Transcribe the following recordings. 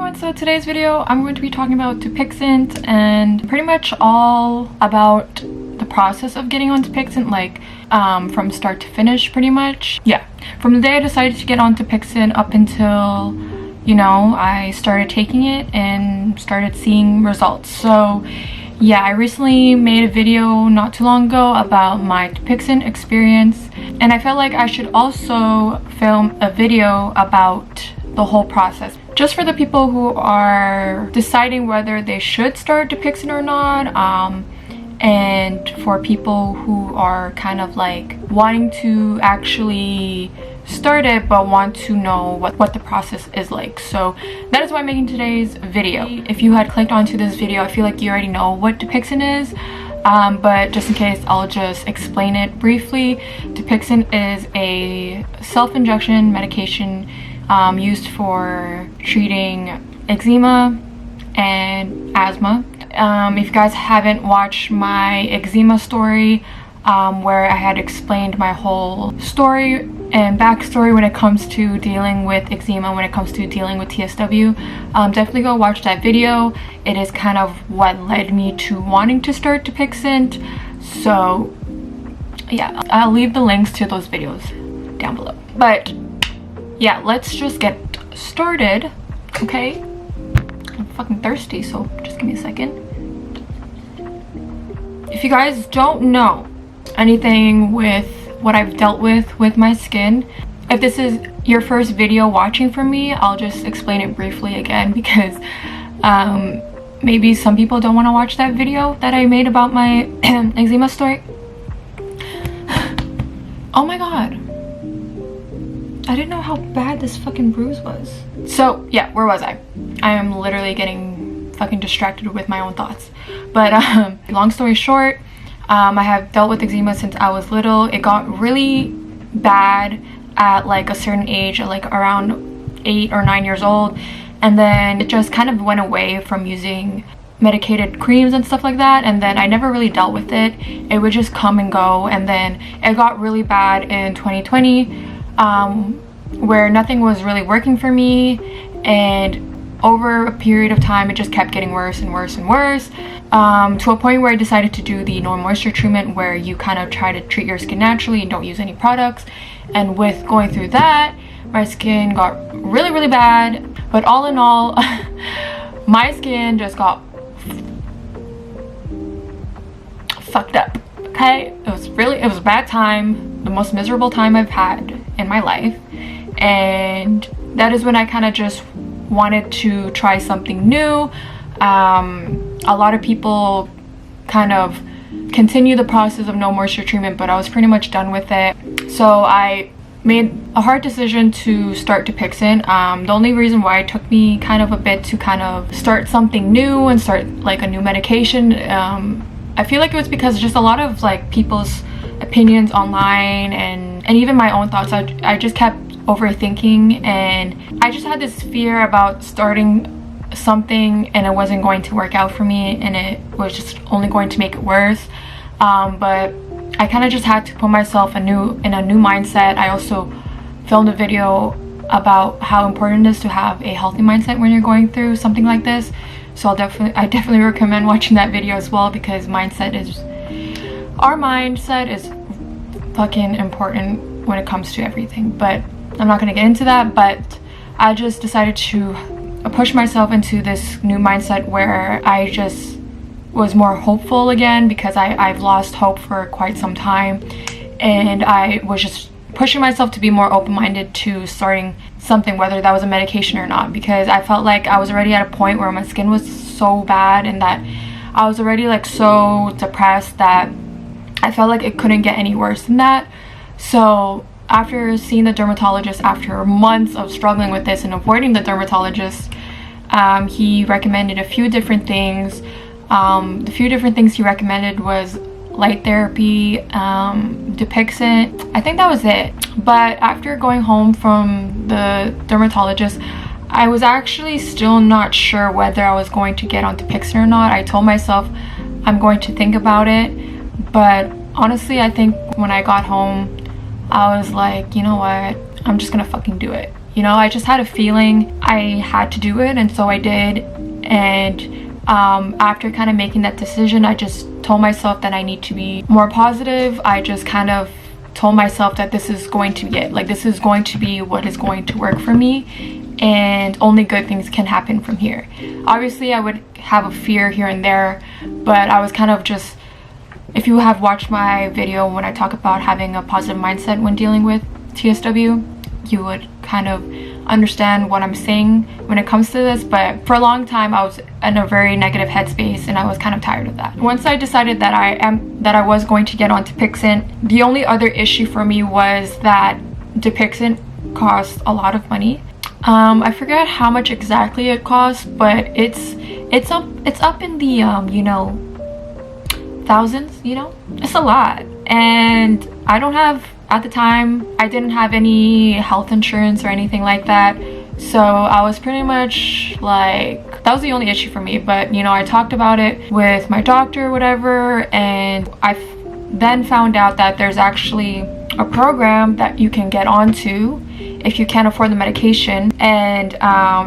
everyone, so today's video I'm going to be talking about Dupixent and pretty much all about the process of getting on Dupixent, like from start to finish pretty much. Yeah, from the day I decided to get on Dupixent up until, you know, I started taking it and started seeing results. So yeah, I recently made a video not too long ago about my Dupixent experience, and I felt like I should also film a video about the whole process, just for the people who are deciding whether they should start Dupixent or not, and for people who are kind of like wanting to actually start it but want to know what the process is like. So that is why I'm making today's video. If you had clicked onto this video, I feel like you already know what Dupixent is, but just in case, I'll just explain it briefly. Dupixent is a self-injection medication used for treating eczema and asthma. If you guys haven't watched my eczema story, where I had explained my whole story and backstory when it comes to dealing with eczema, when it comes to dealing with TSW, definitely go watch that video. It is kind of what led me to wanting to start Dupixent. So yeah, I'll leave the links to those videos down below. But yeah, let's just get started, okay? I'm fucking thirsty, so just give me a second. If you guys don't know anything with what I've dealt with my skin, if this is your first video watching from me, I'll just explain it briefly again, because maybe some people don't want to watch that video that I made about my eczema story. Oh my god, I didn't know how bad this fucking bruise was. So yeah, where was I? I am literally getting fucking distracted with my own thoughts. But long story short, I have dealt with eczema since I was little. It got really bad at like a certain age, at like around 8 or 9 years old, and then it just kind of went away from using medicated creams and stuff like that, and then I never really dealt with it. It would just come and go, and then it got really bad in 2020, where nothing was really working for me, and over a period of time it just kept getting worse and worse and worse, to a point where I decided to do the no moisture treatment, where you kind of try to treat your skin naturally and don't use any products. And with going through that, my skin got really bad. But all in all, my skin just got fucked up, okay? It was a bad time, the most miserable time I've had in my life, and that is when I kind of just wanted to try something new. A lot of people kind of continue the process of no moisture treatment, but I was pretty much done with it. So I made a hard decision to start Dupixent. The only reason why it took me kind of a bit to kind of start something new and start like a new medication, I feel like it was because just a lot of like people's opinions online and even my own thoughts. I just kept overthinking, and I just had this fear about starting something and it wasn't going to work out for me, and it was just only going to make it worse. But I kind of just had to put myself in a new mindset. I also filmed a video about how important it is to have a healthy mindset when you're going through something like this. So I definitely recommend watching that video as well, because our mindset is fucking important when it comes to everything. But I'm not going to get into that. But I just decided to push myself into this new mindset where I just was more hopeful again, because I've lost hope for quite some time, and I was just pushing myself to be more open-minded to starting something, whether that was a medication or not, because I felt like I was already at a point where my skin was so bad and that I was already like so depressed that I felt like it couldn't get any worse than that. So after seeing the dermatologist, after months of struggling with this and avoiding the dermatologist, he recommended a few different things. The few different things he recommended was light therapy, Dupixent. I think that was it. But after going home from the dermatologist, I was actually still not sure whether I was going to get on Dupixent or not. I told myself I'm going to think about it, but honestly, I think when I got home, I was like, you know what, I'm just gonna fucking do it. You know, I just had a feeling I had to do it, and so I did. And after kind of making that decision, I just told myself that I need to be more positive. I just kind of told myself that this is going to be it. Like, this is going to be what is going to work for me, and only good things can happen from here. Obviously, I would have a fear here and there, but I was kind of just, if you have watched my video when I talk about having a positive mindset when dealing with TSW, you would kind of understand what I'm saying when it comes to this. But for a long time I was in a very negative headspace, and I was kind of tired of that. Once I decided that I was going to get on Dupixent, the only other issue for me was that Dupixent costs a lot of money. I forget how much exactly it costs, but it's up in the you know, thousands. You know, it's a lot. And I don't have, at the time, I didn't have any health insurance or anything like that, so I was pretty much like, that was the only issue for me. But you know, I talked about it with my doctor or whatever, and I then found out that there's actually a program that you can get onto if you can't afford the medication. And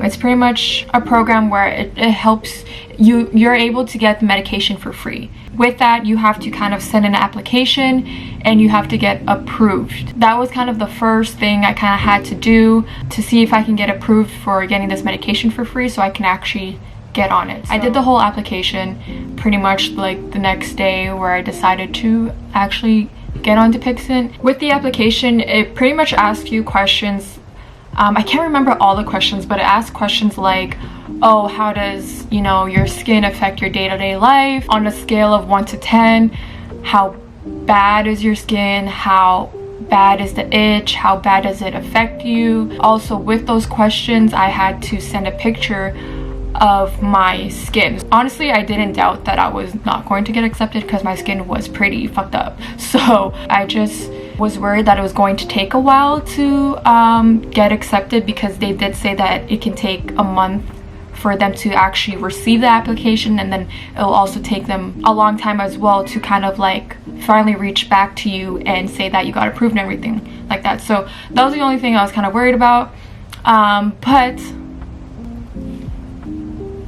it's pretty much a program where it helps you're able to get the medication for free. With that, you have to kind of send an application and you have to get approved. That was kind of the first thing I kind of had to do to see if I can get approved for getting this medication for free, so I can actually get on it. I did the whole application pretty much like the next day, where I decided to actually get on Dupixent. With the application, it pretty much asks you questions. I can't remember all the questions, but it asks questions like, oh, how does, you know, your skin affect your day-to-day life? On a scale of 1 to 10, how bad is your skin? How bad is the itch? How bad does it affect you? Also, with those questions, I had to send a picture of my skin. Honestly, I didn't doubt that I was not going to get accepted because my skin was pretty fucked up. So I just was worried that it was going to take a while to get accepted, because they did say that it can take a month for them to actually receive the application, and then it'll also take them a long time as well to kind of like finally reach back to you and say that you got approved and everything like that. So that was the only thing I was kind of worried about. But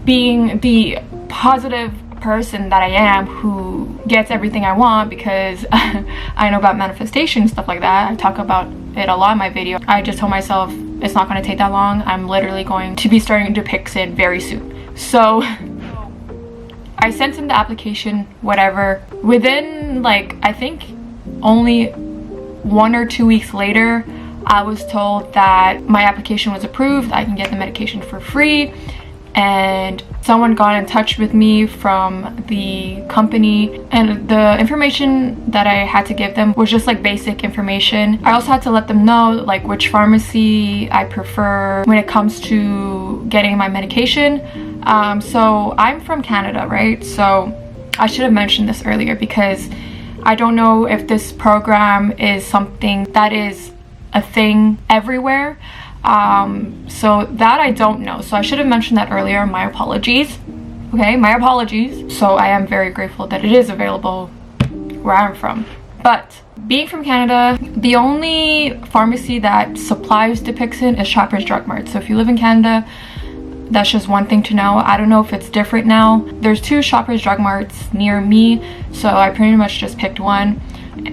being the positive person that I am, who gets everything I want, because I know about manifestation and stuff like that, I talk about it a lot in my video, I just told myself it's not going to take that long. I'm literally going to be starting Dupixent very soon. So I sent in the application, whatever. Within like, I think only 1 or 2 weeks later, I was told that my application was approved, I can get the medication for free. And someone got in touch with me from the company, and the information that I had to give them was just like basic information. I also had to let them know like which pharmacy I prefer when it comes to getting my medication. So I'm from Canada, right? So I should have mentioned this earlier, because I don't know if this program is something that is a thing everywhere. So that I don't know, so I should have mentioned that earlier. My apologies. Okay, my apologies. So I am very grateful that it is available where I'm from. But being from Canada, the only pharmacy that supplies Dupixent is Shoppers Drug Mart. So if you live in Canada, that's just one thing to know. I don't know if it's different now. There's 2 Shoppers Drug Marts near me, so I pretty much just picked one,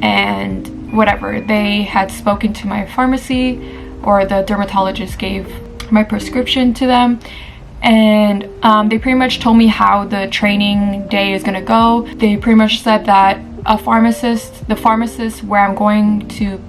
and whatever, they had spoken to my pharmacy, or the dermatologist gave my prescription to them, and they pretty much told me how the training day is gonna go. They pretty much said that the pharmacist where I'm going to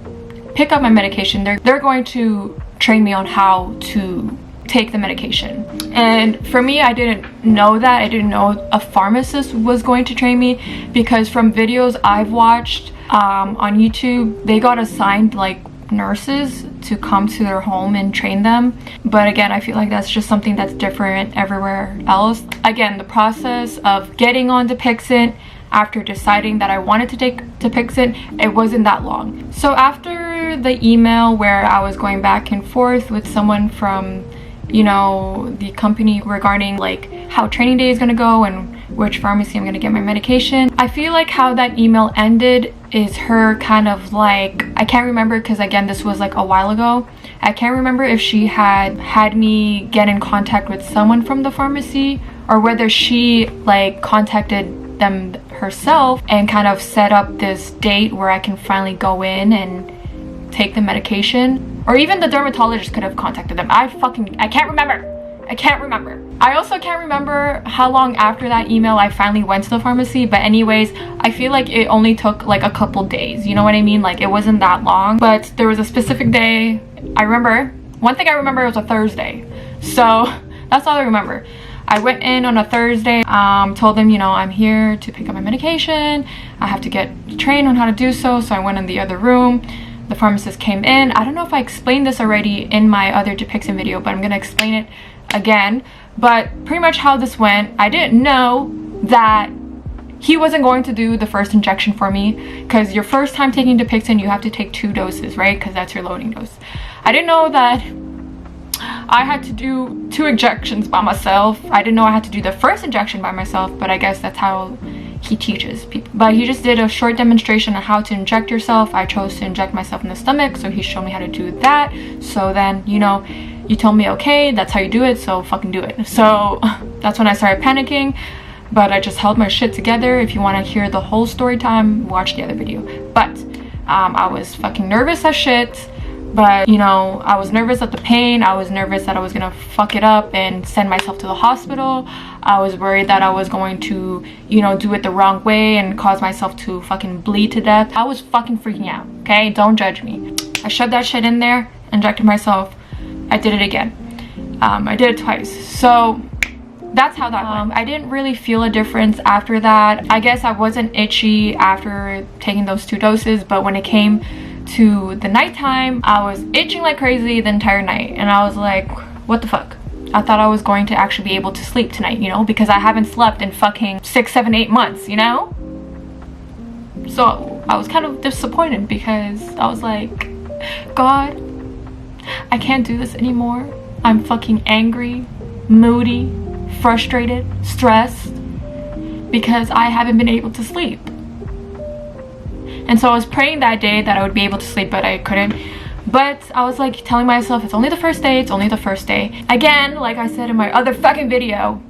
pick up my medication, they're going to train me on how to take the medication. And for me, I didn't know that. I didn't know a pharmacist was going to train me, because from videos I've watched on YouTube, they got assigned like nurses to come to their home and train them. But again, I feel like that's just something that's different everywhere else. Again, the process of getting on Dupixent after deciding that I wanted to take Dupixent, it wasn't that long. So after the email where I was going back and forth with someone from, you know, the company regarding like how training day is gonna go and which pharmacy I'm gonna get my medication, I feel like how that email ended is her kind of like, I can't remember because again this was like a while ago, I can't remember if she had me get in contact with someone from the pharmacy, or whether she like contacted them herself and kind of set up this date where I can finally go in and take the medication. Or even the dermatologist could have contacted them. I can't remember. I also can't remember how long after that email I finally went to the pharmacy, but anyways, I feel like it only took like a couple days, you know what I mean? Like, it wasn't that long. But there was a specific day I remember. One thing I remember was a Thursday, so that's all I remember. I went in on a Thursday, told them, you know, I'm here to pick up my medication. I have to get trained on how to do so. So I went in the other room. The pharmacist came in. I don't know if I explained this already in my other Dupixent video, but I'm gonna explain it again. But pretty much how this went, I didn't know that he wasn't going to do the first injection for me, because your first time taking Dupixent, you have to take 2 doses, right? Because that's your loading dose. I didn't know that I had to do 2 injections by myself. I didn't know I had to do the first injection by myself, but I guess that's how he teaches people. But he just did a short demonstration on how to inject yourself. I chose to inject myself in the stomach, so he showed me how to do that. So then, you know, you told me, okay, that's how you do it, so fucking do it. So that's when I started panicking, but I just held my shit together. If you want to hear the whole story time, watch the other video. But I was fucking nervous as shit. But, you know, I was nervous at the pain. I was nervous that I was gonna fuck it up and send myself to the hospital. I was worried that I was going to, you know, do it the wrong way and cause myself to fucking bleed to death. I was fucking freaking out, okay? Don't judge me. I shoved that shit in there, injected myself. I did it again. I did it twice. So that's how that went. I didn't really feel a difference after that. I guess I wasn't itchy after taking those 2 doses, but when it came to the nighttime, I was itching like crazy the entire night, and I was like, what the fuck? I thought I was going to actually be able to sleep tonight, you know, because I haven't slept in fucking 6, 7, 8 months, you know? So I was kind of disappointed, because I was like, God, I can't do this anymore. I'm fucking angry, moody, frustrated, stressed, because I haven't been able to sleep. And so I was praying that day that I would be able to sleep, but I couldn't. But I was like telling myself, it's only the first day, it's only the first day. Again, like I said in my other fucking video,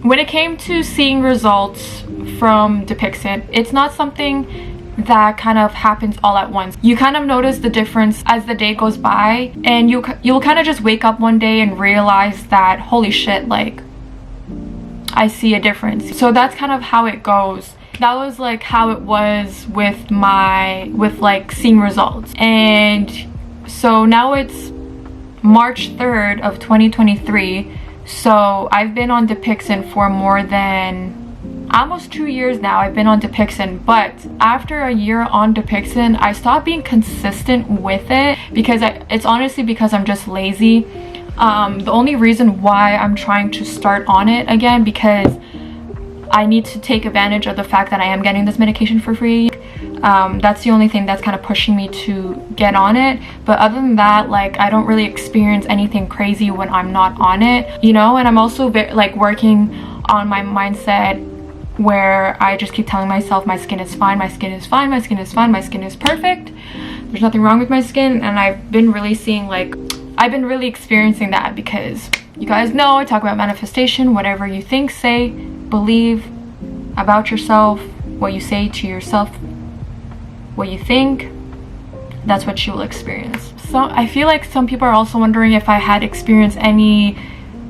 when it came to seeing results from Dupixent, it's not something that kind of happens all at once. You kind of notice the difference as the day goes by, and you'll kind of just wake up one day and realize that, holy shit, like, I see a difference. So that's kind of how it goes. That was like how it was with like seeing results. And so now it's March 3rd of 2023. So I've been on Dupixent for more than almost 2 years now. I've been on Dupixent, but after a year on Dupixent, I stopped being consistent with it, because it's honestly because I'm just lazy. The only reason why I'm trying to start on it again, because I need to take advantage of the fact that I am getting this medication for free. That's the only thing that's kind of pushing me to get on it. But other than that, like, I don't really experience anything crazy when I'm not on it, you know. And I'm also like working on my mindset, where I just keep telling myself my skin is fine, my skin is fine, my skin is fine, my skin is perfect, there's nothing wrong with my skin. And I've been really experiencing that, because you guys know I talk about manifestation. Whatever you think, say, believe about yourself, what you say to yourself, what you think, that's what you will experience. So I feel like some people are also wondering if I had experienced any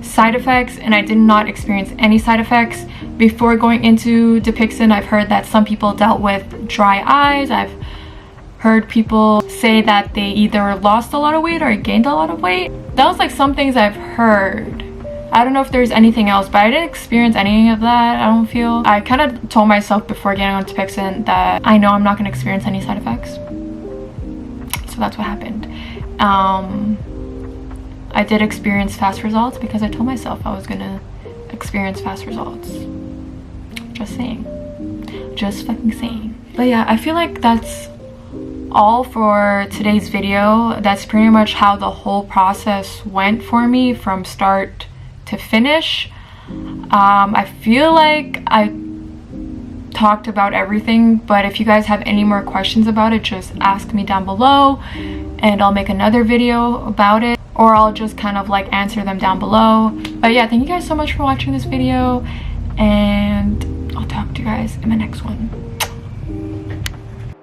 side effects, and I did not experience any side effects. Before going into Dupixent, I've heard that some people dealt with dry eyes. I've heard people say that they either lost a lot of weight or gained a lot of weight. That was like some things I've heard. I don't know if there's anything else, but I didn't experience any of that, I don't feel. I kind of told myself before getting on Dupixent that I know I'm not going to experience any side effects. So that's what happened. I did experience fast results, because I told myself I was going to experience fast results. Just saying. Just fucking saying. But yeah, I feel like that's all for today's video. That's pretty much how the whole process went for me from start to finish. I feel like I talked about everything, but if you guys have any more questions about it, just ask me down below and I'll make another video about it, or I'll just kind of like answer them down below. But yeah, thank you guys so much for watching this video, and I'll talk to you guys in the next one.